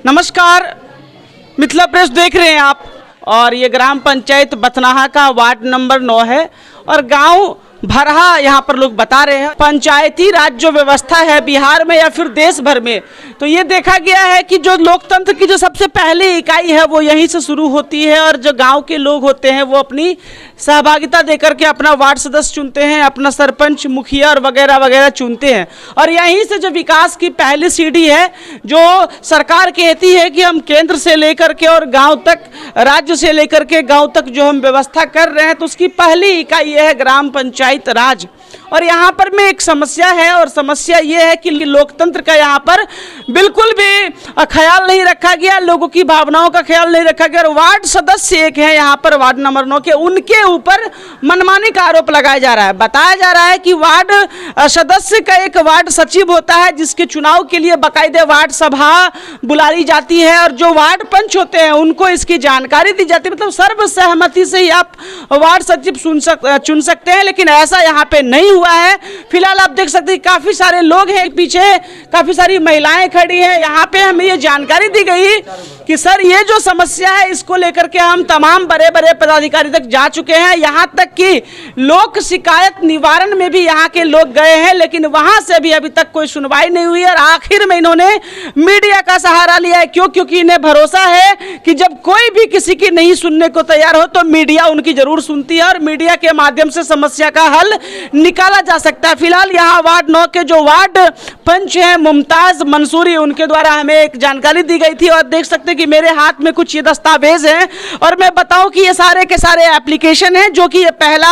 नमस्कार, मिथिला प्रेस देख रहे हैं आप। और ये ग्राम पंचायत बथनाहा का वार्ड नंबर 9 है और गांव भरहा यहाँ पर लोग बता रहे हैं। पंचायती राज जो व्यवस्था है बिहार में या फिर देश भर में, तो ये देखा गया है कि जो लोकतंत्र की जो सबसे पहली इकाई है वो यहीं से शुरू होती है और जो गांव के लोग होते हैं वो अपनी सहभागिता देकर के अपना वार्ड सदस्य चुनते हैं, अपना सरपंच, मुखिया और वगैरह वगैरह चुनते हैं। और यहीं से जो विकास की पहली सीढ़ी है, जो सरकार कहती है कि हम केंद्र से लेकर के और गांव तक, राज्य से लेकर के गांव तक जो हम व्यवस्था कर रहे हैं, तो उसकी पहली इकाई यह है ग्राम पंचायत राज। और यहाँ पर में एक समस्या है और समस्या ये है कि लोकतंत्र का यहाँ पर बिल्कुल भी ख्याल नहीं रखा गया, लोगों की भावनाओं का ख्याल नहीं रखा गया। और वार्ड सदस्य एक है यहाँ पर वार्ड नंबर 9 के, उनके ऊपर मनमानी का आरोप लगाया जा रहा है। बताया जा रहा है कि वार्ड सदस्य का एक वार्ड सचिव होता है जिसके चुनाव के लिए बाकायदे वार्ड सभा बुलाई जाती है और जो वार्ड पंच होते हैं उनको इसकी जानकारी दी जाती है। मतलब सर्वसहमति से ही आप वार्ड सचिव चुन सकते हैं, लेकिन ऐसा यहाँ पे नहीं हुआ है। फिलहाल आप देख सकते हैं काफी सारे लोग हैं, पीछे काफी सारी महिलाएं खड़ी हैं। यहाँ पे हमें ये जानकारी दी गई कि सर ये जो समस्या है इसको लेकर के हम तमाम बड़े बड़े पदाधिकारी तक जा चुके हैं, यहाँ तक कि लोक शिकायत निवारण में भी यहाँ के लोग गए हैं, लेकिन वहां से भी अभी तक कोई सुनवाई नहीं हुई। और आखिर में इन्होंने मीडिया का सहारा लिया है। क्यों? क्योंकि इन्हें भरोसा है कि जब कोई भी किसी की नहीं सुनने को तैयार हो तो मीडिया उनकी जरूर सुनती है और मीडिया के माध्यम से समस्या का हल निकाला जा सकता है। फिलहाल यहाँ वार्ड 9 के जो वार्ड पंच हैं मुमताज मंसूरी, उनके द्वारा हमें एक जानकारी दी गई थी और देख सकते हैं कि मेरे हाथ में कुछ ये दस्तावेज हैं और मैं बताऊं कि ये सारे के सारे एप्लीकेशन हैं जो कि ये पहला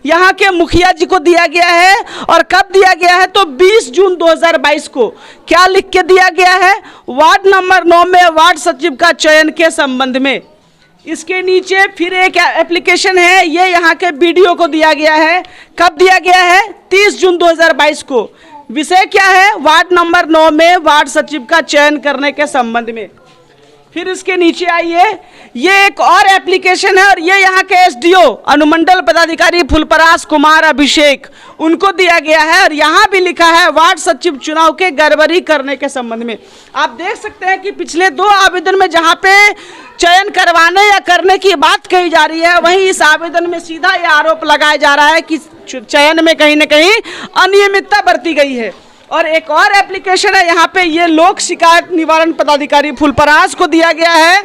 यहाँ के मुखिया जी को दिया गया है। और कब दिया गया है? तो 20 जून 2022 को। क्या लिख के दिया गया है? वार्ड नंबर 9 में वार्ड सचिव का चयन के संबंध में। इसके नीचे फिर एक एप्लीकेशन है, ये यहाँ के बीडीओ को दिया गया है। कब दिया गया है? 30 जून 2022 को। विषय क्या है? वार्ड नंबर 9 में वार्ड सचिव का चयन करने के संबंध में। फिर इसके नीचे आइए, ये एक और एप्लीकेशन है और ये यहाँ के एसडीओ अनुमंडल पदाधिकारी फुलपरास कुमार अभिषेक, उनको दिया गया है और यहाँ भी लिखा है वार्ड सचिव चुनाव के गड़बड़ी करने के संबंध में। आप देख सकते हैं कि पिछले 2 आवेदन में जहाँ पे चयन करवाने या करने की बात कही जा रही है, वहीं इस आवेदन में सीधा यह आरोप लगाया जा रहा है कि चयन में कहीं ना कहीं अनियमितता बरती गई है। और एक और एप्लीकेशन है यहाँ पे, ये लोक शिकायत निवारण पदाधिकारी फुलपरास को दिया गया है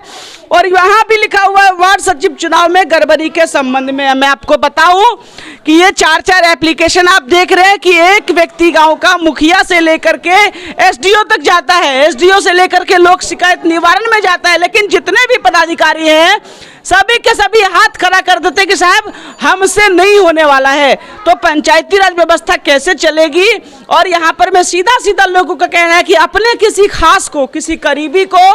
और यहाँ भी लिखा हुआ है वार्ड सचिव चुनाव में गड़बड़ी के संबंध में। मैं आपको बताऊं कि ये 4 एप्लीकेशन आप देख रहे हैं कि एक व्यक्ति गांव का मुखिया से लेकर के एसडीओ तक जाता है, एसडीओ से लेकर के लोक शिकायत निवारण में जाता है, लेकिन जितने भी पदाधिकारी हैं सभी के सभी हाथ खड़ा कर देते कि साहब हमसे नहीं होने वाला है। तो पंचायती राज व्यवस्था कैसे चलेगी? और यहाँ पर मैं सीधा सीधा लोगों का कहना है कि अपने किसी खास को, किसी करीबी को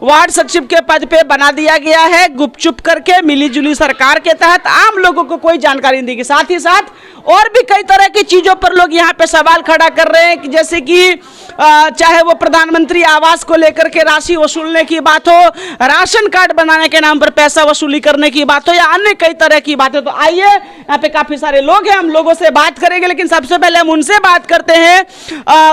वार्ड सचिव के पद पे बना दिया गया है, गुपचुप करके मिलीजुली सरकार के तहत। आम लोगों को कोई जानकारी नहीं देगी। साथ ही साथ और भी कई तरह की चीज़ों पर लोग यहाँ पे सवाल खड़ा कर रहे हैं कि जैसे कि चाहे वो प्रधानमंत्री आवास को लेकर के राशि वसूलने की बात हो, राशन कार्ड बनाने के नाम पर पैसा वसूली करने की बात हो या अन्य कई तरह की बातें। तो आइए, यहाँ पे काफ़ी सारे लोग हैं, हम लोगों से बात करेंगे, लेकिन सबसे पहले हम उनसे बात करते हैं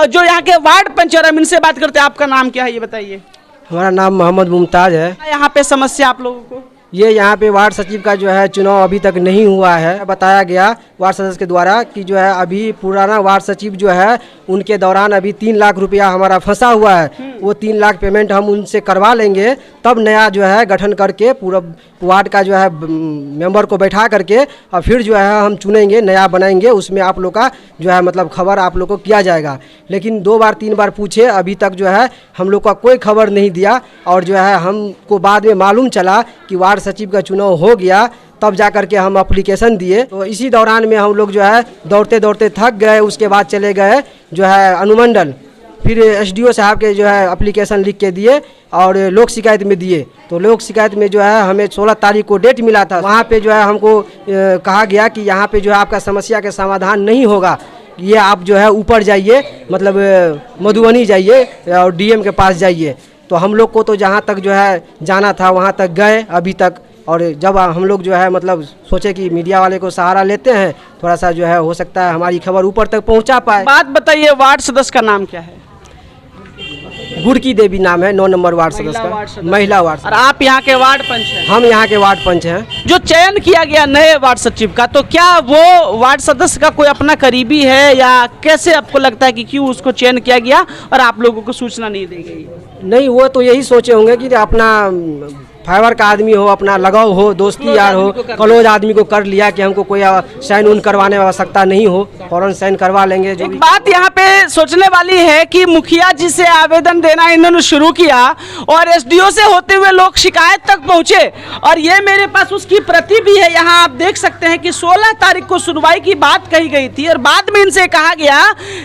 जो यहाँ के वार्ड पंच, और हम इनसे बात करते हैं। आपका नाम क्या है ये बताइए? हमारा नाम मोहम्मद मुमताज है। यहाँ पे समस्या आप लोगों को? ये यहाँ पे वार्ड सचिव का जो है चुनाव अभी तक नहीं हुआ है। बताया गया वार्ड सदस्य के द्वारा कि जो है अभी पुराना वार्ड सचिव जो है उनके दौरान अभी 3 लाख रुपया हमारा फंसा हुआ है। वो 3 लाख पेमेंट हम उनसे करवा लेंगे, तब नया जो है गठन करके पूरा वार्ड का जो है मेंबर को बैठा करके और फिर जो है हम चुनेंगे, नया बनाएंगे। उसमें आप लोग का जो है मतलब खबर आप लोग को किया जाएगा। लेकिन 2 बार 3 बार पूछे, अभी तक जो है हम लोग का कोई खबर नहीं दिया। और जो है हमको बाद में मालूम चला कि वार्ड सचिव का चुनाव हो गया, तब जा कर के हम एप्लीकेशन दिए। तो इसी दौरान में हम लोग जो है दौड़ते दौड़ते थक गए। उसके बाद चले गए जो है अनुमंडल, फिर एसडीओ साहब के जो है एप्लीकेशन लिख के दिए और लोक शिकायत में दिए। तो लोक शिकायत में जो है हमें 16 तारीख को डेट मिला था। वहाँ पे जो है हमको कहा गया कि यहाँ पे जो है आपका समस्या का समाधान नहीं होगा, ये आप जो है ऊपर जाइए, मतलब मधुबनी जाइए और डीएम के पास जाइए। तो हम लोग को तो जहाँ तक जो है जाना था वहाँ तक गए अभी तक। और जब हम लोग जो है मतलब सोचे कि मीडिया वाले को सहारा लेते हैं, थोड़ा सा जो है हो सकता है हमारी खबर ऊपर तक पहुँचा पाए। बात बताइए, वार्ड सदस्य का नाम क्या है? गुड़की देवी नाम है, 9 नंबर वार्ड महिला सदस्य वार्ड का, सदस्य। महिला वार्ड और आप यहाँ के वार्ड पंच हैं। हम यहाँ के वार्ड पंच हैं। जो चयन किया गया नए वार्ड सचिव का, तो क्या वो वार्ड सदस्य का कोई अपना करीबी है, या कैसे आपको लगता है कि क्यों उसको चयन किया गया और आप लोगों को सूचना नहीं दी गई? नहीं, वो तो यही सोचे होंगे कि अपना फाइबर का आदमी हो, अपना लगाव हो, दोस्ती यार हो, क्लोज आदमी को कर लिया कि हमको कोई साइन उन करवाने की आवश्यकता नहीं हो, फौरन साइन करवा लेंगे। जो एक बात यहाँ पे सोचने वाली है कि मुखिया जी से आवेदन देना इन्होंने शुरू किया और एसडीओ से होते हुए लोग शिकायत तक पहुंचे, और ये मेरे पास उसकी प्रति भी है। यहाँ आप देख सकते हैं कि 16 तारीख को सुनवाई की बात कही गई थी और बाद में इनसे कहा गया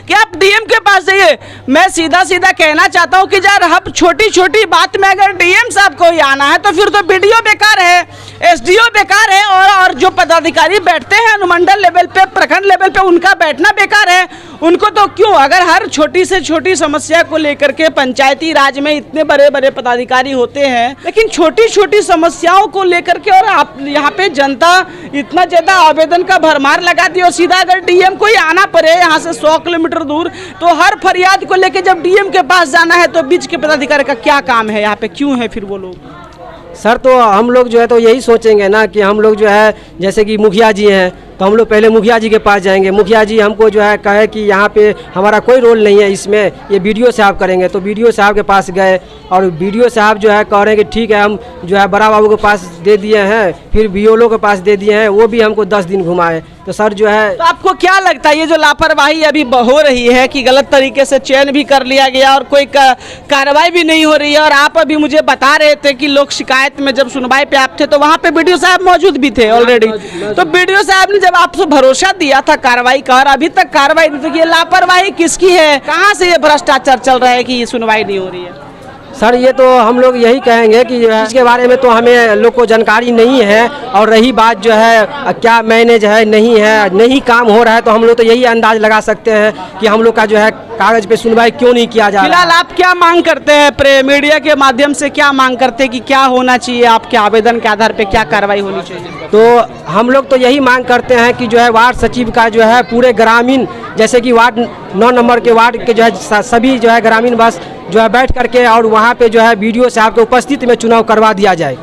कि आप डीएम के पास जाइए। मैं सीधा सीधा कहना चाहता हूँ कि यार अब छोटी छोटी बात में अगर डीएम साहब को ही आना है तो फिर तो बीडीओ बेकार है, एसडीओ बेकार है, और जो पदाधिकारी बैठते हैं अनुमंडल लेवल पे, प्रखंड लेवल पे, उनका बैठना बेकार है। उनको तो क्यों, अगर हर छोटी से छोटी समस्या को लेकर के पंचायती राज में इतने बड़े बड़े पदाधिकारी होते हैं, लेकिन छोटी छोटी समस्याओं को लेकर के और आप यहाँ पे जनता इतना ज्यादा आवेदन का भरमार लगा दी, और सीधा अगर डीएम को ही आना पड़े यहाँ से 100 किलोमीटर दूर, तो हर फरियाद को लेकर जब डीएम के पास जाना है तो बीच के पदाधिकारी का क्या काम है यहाँ पे, क्यों है फिर वो लोग? सर, तो हम लोग जो है तो यही सोचेंगे ना कि हम लोग जो है जैसे कि मुखिया जी हैं तो हम लोग पहले मुखिया जी के पास जाएंगे। मुखिया जी हमको जो है कहे कि यहाँ पे हमारा कोई रोल नहीं है इसमें, ये बीडीओ साहब करेंगे। तो बीडीओ साहब के पास गए और बीडीओ साहब जो है कह रहे हैं कि ठीक है, हम जो है बड़ा बाबू के पास दे दिए हैं, फिर बीओलो के पास दे दिए हैं, वो भी हमको 10 दिन घुमाए। तो सर जो है, तो आपको क्या लगता है ये जो लापरवाही अभी हो रही है कि गलत तरीके से चयन भी कर लिया गया और कोई कार्रवाई भी नहीं हो रही है, और आप अभी मुझे बता रहे थे कि लोग शिकायत में जब सुनवाई पे आप थे तो वहाँ पे बीडीओ साहब मौजूद भी थे ऑलरेडी, तो बीडीओ साहब ने जब आपसे भरोसा दिया था कार्रवाई का और अभी तक कार्रवाई नहीं, तो ये लापरवाही किसकी है? कहाँ से ये भ्रष्टाचार चल रहा है कि ये सुनवाई नहीं हो रही है? सर ये तो हम लोग यही कहेंगे कि इसके बारे में तो हमें लोग को जानकारी नहीं है, और रही बात जो है क्या मैनेज है नहीं है, नहीं काम हो रहा है, तो हम लोग तो यही अंदाज लगा सकते हैं कि हम लोग का जो है कागज पे सुनवाई क्यों नहीं किया जा रहा है। फिलहाल आप क्या मांग करते हैं, मीडिया के माध्यम से क्या मांग करते हैं कि क्या होना चाहिए, आपके आवेदन के आधार पे क्या कार्रवाई होनी चाहिए? तो हम लोग तो यही मांग करते हैं कि जो है वार्ड सचिव का जो है पूरे ग्रामीण, जैसे कि वार्ड 9 नंबर के वार्ड के जो है सभी जो है ग्रामीण बस जो है बैठ करके और वहाँ पे जो है बीडीओ साहब के उपस्थिति में चुनाव करवा दिया जाए।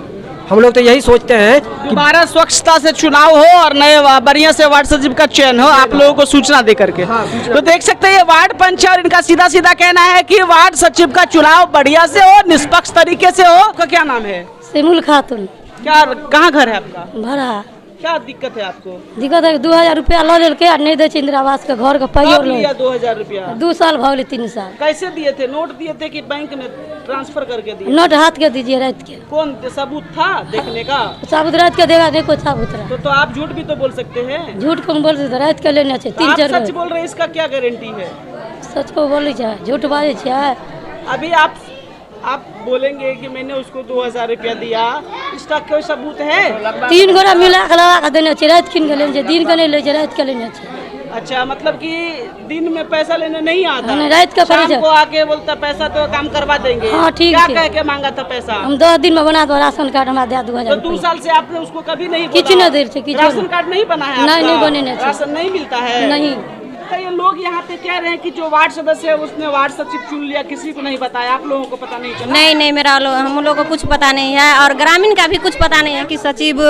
हम लोग तो यही सोचते हैं कि दोबारा स्वच्छता से चुनाव हो और नए बढ़िया से वार्ड सचिव का चयन हो, आप लोगों को सूचना दे करके। तो देख सकते हैं ये वार्ड पंच है और इनका सीधा सीधा कहना है कि वार्ड सचिव का चुनाव बढ़िया से हो, निष्पक्ष तरीके से हो। आपका क्या नाम है? सिमुल खातून। क्या, कहाँ घर है आपका? भरा। क्या दिक्कत है आपको? दिक्कत है 2000 रुपया लो लेके और नहीं दे इंदिरा आवास के घर का पैसा कब लिया 2000 रुपया? 2 साल भले 3 साल। कैसे दिए थे? नोट दिए थे कि बैंक में ट्रांसफर करके दिए? नोट हाथ के दीजिए रात के। कौन सबूत था देखने का? साबुत रात के देगा, देखो साबुत रात। तो आप झूठ भी तो बोल सकते हैं। झूठ को बोल देते रात के लेने चाहिए। तो 3-4 आप सच बोल रहे हैं, इसका क्या गारंटी है? सच को बोले चाहे झूठ बाजे चाहे। अभी आप बोलेंगे कि मैंने उसको 2000 रुपया दिया, इसका कोई सबूत है? 3 गोरा मिला के लगा के देने चाहिए, रात किन के लेने चाहिए, दिन के नहीं ले चाहिए, रात के लेने चाहिए। अच्छा, मतलब कि दिन में पैसा लेने नहीं आता, हाँ, रात का शाम पैसा। को आके बोलता पैसा तो काम करवा देंगे। हाँ, ठीक क्या है। कह के मांगा था पैसा? हम 10 दिन में बना दो राशन कार्ड, हमारा दे 2000 तो 2 साल से आपने उसको कभी नहीं किसी बोला? ने देर से किसी राशन कार्ड नहीं बना है? नहीं, आपका? नहीं बने नहीं। राशन नहीं मिलता है? नहीं। तो ये लोग यहाँ पे कह रहे हैं कि जो वार्ड सदस्य है उसने वार्ड सचिव चुन लिया, किसी को नहीं बताया। आप लोगों को पता नहीं चला? नहीं, हम लोगों को कुछ पता नहीं है, और ग्रामीण का भी कुछ पता नहीं है कि सचिव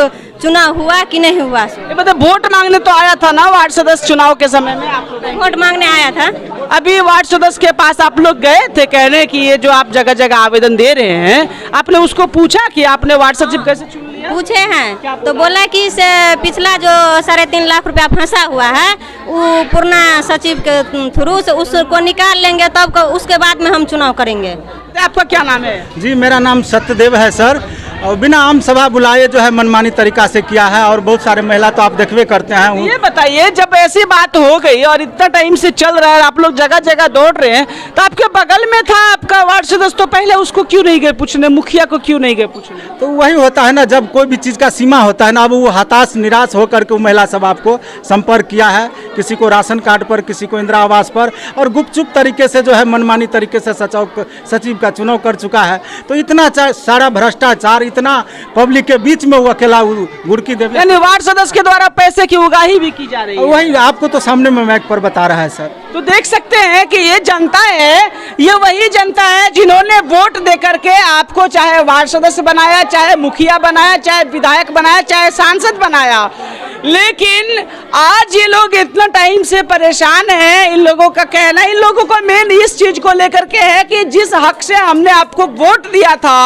चुनाव हुआ कि नहीं हुआ। ये मतलब वोट मांगने तो आया था ना वार्ड सदस्य चुनाव के समय में? आप लोग वोट मांगने आया था। अभी वार्ड सदस्य के पास आप लोग गए थे कहने कि ये जो आप जगह जगह आवेदन दे रहे हैं, आपने उसको पूछा कि आपने वार्ड सचिव कैसे चुन लिया? पूछे हैं तो बोला कि इस पिछला जो 3.5 लाख रुपया फंसा हुआ है वो पूर्णा सचिव के थ्रू से उसको निकाल लेंगे, तब उसके बाद में हम चुनाव करेंगे। आपका क्या नाम है? जी, मेरा नाम सत्यदेव है सर, और बिना आम सभा बुलाए जो है मनमानी तरीका से किया है, और बहुत सारे महिला तो आप देखबे करते हैं। ये बताइए, जब ऐसी बात हो गई और इतना टाइम से चल रहा है, आप लोग जगह जगह दौड़ रहे हैं, तो आपके बगल में था आपका वार्ड सदस्य, तो पहले उसको क्यों नहीं गए पूछने? मुखिया को क्यों नहीं गए पूछने? तो वही होता है ना, जब कोई भी चीज़ का सीमा होता है ना, अब वो हताश निराश होकर के वो महिला सब आपको संपर्क किया है, किसी को राशन कार्ड पर, किसी को इंदिरा आवास पर, और गुपचुप तरीके से जो है मनमानी तरीके से सचिव का चुनाव कर चुका है। तो इतना सारा भ्रष्टाचार, इतना पब्लिक के बीच में वो अकेला गुड़की देवी, यानी वार्ड सदस्य के द्वारा पैसे की उगाही भी की जा रही है। वही आपको तो सामने में माइक पर बता रहा है सर। तो देख सकते हैं कि ये जनता है, ये वही जनता है जिन्होंने वोट दे करके आपको चाहे वार्ड सदस्य बनाया, चाहे मुखिया बनाया, चाहे विधायक बनाया, चाहे सांसद बनाया। लेकिन आज ये लोग इतना टाइम से परेशान हैं। इन लोगों का कहना, इन लोगों को मेन इस चीज को लेकर के है कि जिस हक से हमने आपको वोट दिया था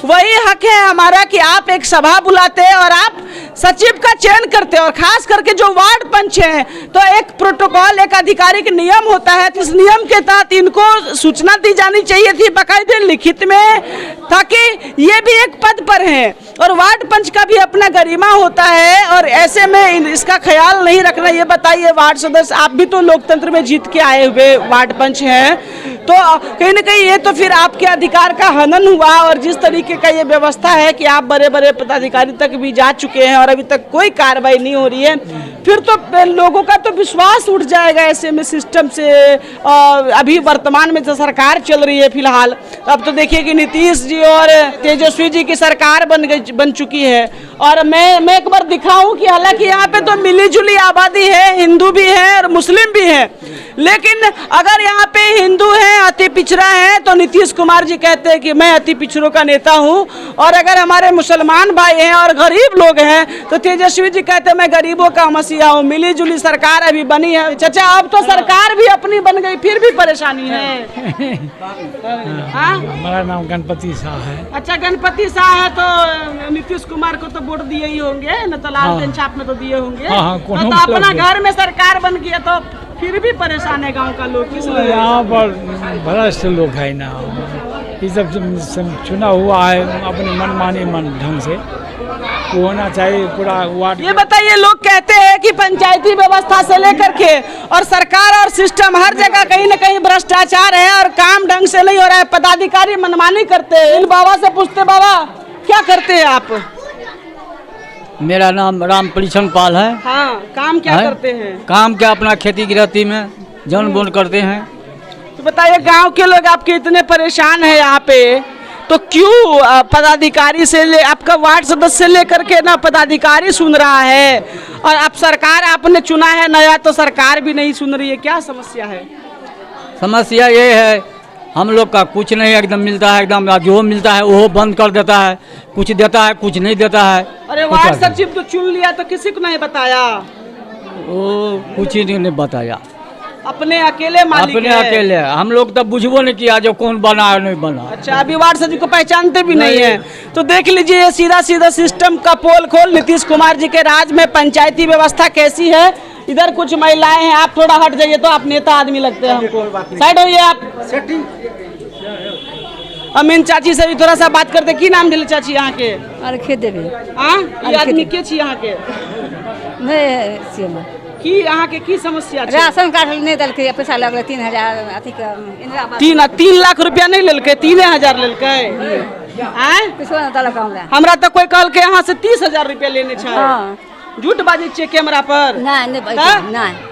वही हक है हमारा कि आप एक सभा बुलाते और आप सचिव का चयन करते, और खास करके जो वार्ड पंच हैं तो एक प्रोटोकॉल, एक आधिकारिक नियम होता है। तो इस नियम के तहत इनको सूचना दी जानी चाहिए थी बाकायदे लिखित में, ताकि ये भी एक पद पर हैं और वार्ड पंच का भी अपना गरिमा होता है। और ऐसे में इसका ख्याल नहीं रखना। ये बताइए वार्ड सदस्य, आप भी तो लोकतंत्र में जीत के आए हुए वार्ड पंच हैं, तो कहीं ना कहीं ये तो फिर आपके अधिकार का हनन हुआ। और जिस तरीके का ये व्यवस्था है कि आप बड़े बड़े पदाधिकारी तक भी जा चुके हैं और अभी तक कोई कार्रवाई नहीं हो रही है, फिर तो लोगों का तो विश्वास उठ जाएगा ऐसे में सिस्टम से। अभी वर्तमान में जो सरकार चल रही है फिलहाल, अब तो देखिए कि नीतीश जी और तेजस्वी जी की सरकार बन चुकी है। और मैं एक बार दिखाऊं कि हालांकि यहाँ पे तो मिली जुली आबादी है, हिंदू भी है और मुस्लिम भी है, लेकिन अगर यहाँ पे हिंदू हैं, अति पिछड़ा है, तो नीतीश कुमार जी कहते हैं कि मैं अति पिछड़ों का नेता हूँ। और अगर हमारे मुसलमान भाई हैं और गरीब लोग हैं तो तेजस्वी जी कहते हैं मैं गरीबों का मसीहा हूँ। मिली जुली सरकार अभी बनी है। चाचा, अब तो सरकार भी अपनी बन गई, फिर भी परेशानी है। हमारा नाम गणपति शाह है। अच्छा, गणपति शाह है तो नीतीश कुमार को तो वोट दिए ही होंगे न, तो लाल जनछाप में तो दिए होंगे। तो अपना घर में सरकार बन गया तो फिर भी परेशान है गांव का लोग। किस लिए? यहाँ पर भ्रष्ट लोग है ना, ये सब चुना हुआ है अपने मनमानी मन ढंग से, वो होना चाहिए पूरा वार्ड। ये बताइए, लोग कहते हैं कि पंचायती व्यवस्था से लेकर के और सरकार और सिस्टम हर जगह कहीं न कहीं भ्रष्टाचार है और काम ढंग से नहीं हो रहा है, पदाधिकारी मनमानी करते हैं। इन बाबा से पूछते, बाबा क्या करते हैं आप? मेरा नाम राम परिछन पाल है। हाँ, काम क्या करते हैं? काम क्या, अपना खेती गृहस्थी में जन बोन करते हैं। तो बताइए, गांव के लोग आपके इतने परेशान हैं यहाँ पे, तो क्यों पदाधिकारी से आपका वार्ड सदस्य लेकर के ना पदाधिकारी सुन रहा है, और अब सरकार आपने चुना है नया तो सरकार भी नहीं सुन रही है, क्या समस्या है? समस्या ये है हम लोग का कुछ नहीं एकदम मिलता है, एकदम जो मिलता है वो बंद कर देता है, कुछ देता है कुछ नहीं देता है। अरे वार्ड सचिव तो चुन लिया तो किसी को नहीं बताया? वो कुछ ही नहीं बताया, अपने अकेले मालिक अपने अकेले। हम लोग तो बुझबो नहीं किया जो कौन बना है नहीं बना। अच्छा, अभी वार्ड सचिव को पहचानते भी नहीं है। तो देख लीजिए, सीधा सीधा सिस्टम का पोल खोल नीतीश कुमार जी के राज में पंचायती व्यवस्था कैसी है। इधर कुछ महिलाएं हैं, आप थोड़ा हट जाइए तो आप नेता आदमी लगते हैं हमको। साइड होइए आप। अमीन चाची से भी थोड़ा सा बात करते। की नाम दिले चाची यहाँ के? अरे खेत देबे। ये आदमी के छी यहाँ के? की यहाँ के की समस्या छै? राशन कार्ड नहीं दलके, पैसा लगल 3000 अथी का 3 लाख रुपया नहीं लेलके, 3000 लेलके। हमरा तो कोई कहल के यहाँ से 30,000 रुपया लेने छै। झूठ बाजी छियै कैमरा पर? नहीं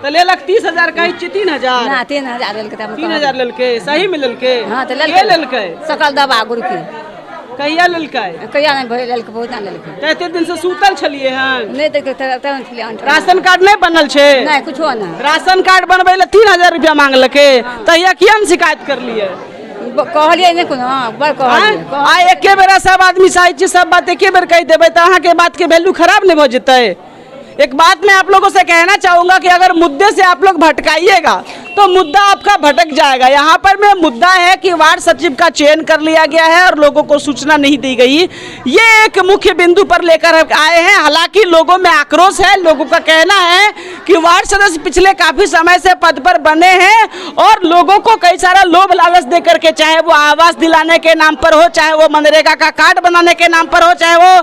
तो लेलक 30,000 कहै छियै 3,000? ना 3000 लेलके। 3,000 लेलके, सही में लेलके? हाँ तो लेलके। सकल दवा गुड़ के कहिया लेलके? कहिया नहीं भइल, लेलके बहुत ना लेलके। तो एते दिन से सुतल छलिए हन? नहीं देखे राशन कार्ड नहीं बनल छै? नहीं कुछो ना। राशन कार्ड बनबै ले 3,000 रुपया मांगलके, तहिया किया न शिकायत कर लिए? कहलिए नहीं कोनो बड़ कहलिए। आ एके बेरा सब आदमी चाहै छी सब बात एके बेर कह देबै तो अहाँ के बात के वैल्यू खराब नहीं हो जेतै। एक बात मैं आप लोगों से कहना चाहूंगा कि अगर मुद्दे से आप लोग भटकाइएगा तो मुद्दा आपका भटक जाएगा। यहाँ पर में मुद्दा है कि वार्ड सचिव का चयन कर लिया गया है और लोगों को सूचना नहीं दी गई, ये एक मुख्य बिंदु पर लेकर आए हैं। हालांकि लोगों में आक्रोश है, लोगों का कहना है कि वार्ड सदस्य पिछले काफी समय से पद पर बने हैं और लोगों को कई सारा लोभ लालच दे करके, चाहे वो आवास दिलाने के नाम पर हो, चाहे वो मनरेगा का कार्ड बनाने के नाम पर हो, चाहे वो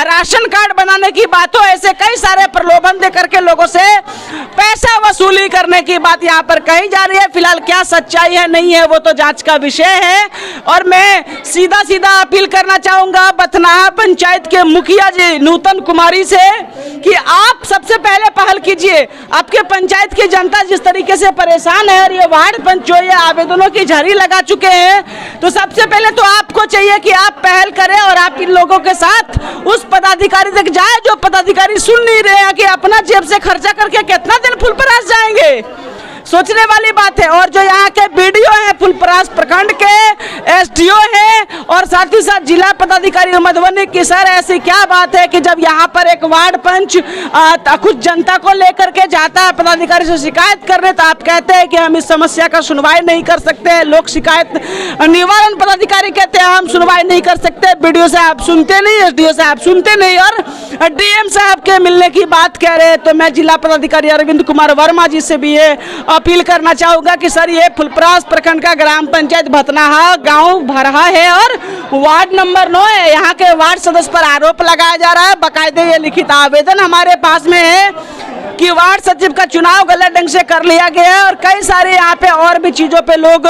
राशन कार्ड बनाने की बात हो, ऐसे कई सारे प्रलोभन दे करके लोगों से पैसा वसूली करने की बात यहाँ पर कही जा रही है। फिलहाल क्या सच्चाई है नहीं है वो तो जांच का विषय है। और मैं सीधा सीधा अपील करना चाहूंगा बथनाहा पंचायत के मुखिया जी नूतन कुमारी से कि आप सबसे पहले पहल कीजिए। आपके पंचायत की जनता जिस तरीके से परेशान है और ये वार्ड पंच जो ये आवेदनों की झड़ी लगा चुके हैं, तो सबसे पहले तो आपको चाहिए कि आप पहल करें और आप इन लोगों के साथ उस पदाधिकारी तक जाए जो पदाधिकारी सुन नहीं रहे हैं कि अपना जेब से खर्चा करके कितना दिन फुलपरास जाएंगे। सोचने वाली बात है। और जो यहाँ के बीडीओ हैं फुलपरास प्रखंड के, एसडीओ हैं और साथ ही साथ जिला पदाधिकारी मधुबनी की, सर ऐसी क्या बात है कि जब यहाँ पर एक वार्ड पंच कुछ जनता को लेकर के जाता है पदाधिकारी से शिकायत करने, तो आप कहते हैं कि हम इस समस्या का सुनवाई नहीं कर सकते। लोक शिकायत निवारण पदाधिकारी कहते हैं हम सुनवाई नहीं कर सकते, बीडीओ साहब सुनते नहीं, एसडीओ साहब सुनते नहीं और डीएम साहब के मिलने की बात कह रहे हैं। तो मैं जिला पदाधिकारी अरविंद कुमार वर्मा जी से भी ये अपील करना चाहूंगा कि सर ये फुलपरास प्रखंड का ग्राम पंचायत भतनाहा गांव भरहा है और वार्ड नंबर 9 है। यहाँ के वार्ड सदस्य पर आरोप लगाया जा रहा है। बाकायदे ये लिखित आवेदन हमारे पास में है कि वार्ड सचिव का चुनाव गलत ढंग से कर लिया गया है और कई सारे यहाँ पे और भी चीजों पे लोग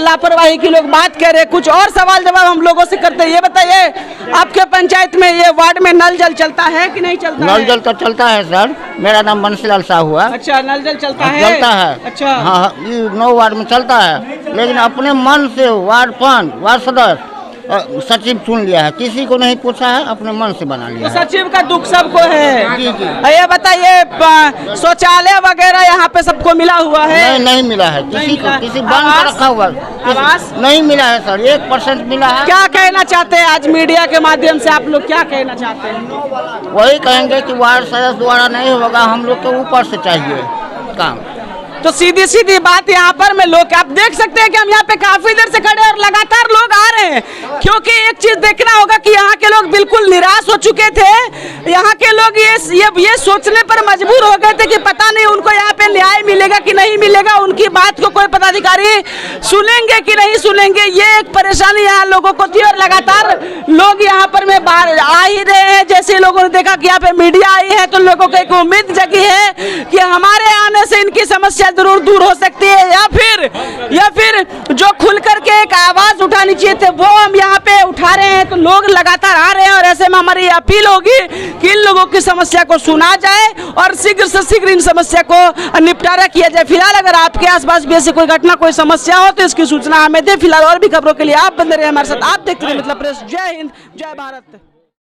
लापरवाही की लोग बात कर रहे हैं। कुछ और सवाल जवाब हम लोगों से करते हैं। ये बताइए आपके पंचायत में ये वार्ड में नल जल चलता है कि नहीं चलता? नल जल तो चलता है सर। मेरा नाम बंसीलाल साहू है। अच्छा, नल जल चलता है? चलता है। अच्छा, हाँ, ये 9 वार्ड में चलता है, लेकिन अपने मन से वार्ड सदस्य सचिव चुन लिया है, किसी को नहीं पूछा है, अपने मन से बना लिया है। सचिव का दुख सबको है। जी जी। ये बताइए शौचालय वगैरह यहाँ पे सबको मिला हुआ है? नहीं मिला है, किसी बंद कर रखा हुआ आवास नहीं मिला है सर। 1% मिला है। क्या कहना चाहते हैं आज मीडिया के माध्यम से आप लोग क्या कहना चाहते हैं? वही कहेंगे कि वार्ड सदस्य द्वारा नहीं होगा, हम लोग के ऊपर से चाहिए काम। तो सीधी सीधी बात यहाँ पर मैं लोग आप देख सकते हैं कि हम यहाँ पे काफी देर से खड़े और लगातार लोग आ रहे हैं, क्योंकि एक चीज देखना होगा कि यहाँ के लोग बिल्कुल निराश हो चुके थे। यहाँ के लोग ये सोचने पर मजबूर हो गए थे कि पता नहीं उनको यहाँ पे न्याय मिलेगा कि नहीं मिलेगा, उनकी बात को कोई पदाधिकारी सुनेंगे कि नहीं सुनेंगे, ये एक परेशानी यहाँ लोगों को थी। और लगातार लोग यहाँ पर में बाहर आ ही रहे हैं। जैसे लोगों ने देखा कि यहाँ पे मीडिया आई है तो लोगों को एक उम्मीद जगी है कि हमारे आने से इनकी समस्या जरूर दूर हो सकती है, या फिर जो खुल करके एक आवाज उठानी चाहिए थे वो हम यहाँ पे उठा रहे हैं। तो लोग लगातार आ रहे हैं और ऐसे में हमारी अपील होगी कि इन लोगों की समस्या को सुना जाए और शीघ्र से शीघ्र इन समस्या को निपटारा किया जाए। फिलहाल अगर आपके आसपास भी ऐसी कोई घटना कोई समस्या हो तो इसकी सूचना हमें दे। फिलहाल और भी खबरों के लिए आप बने रहे हमारे साथ। आप देखते रहे मतलब प्रेस। जय हिंद, जय भारत।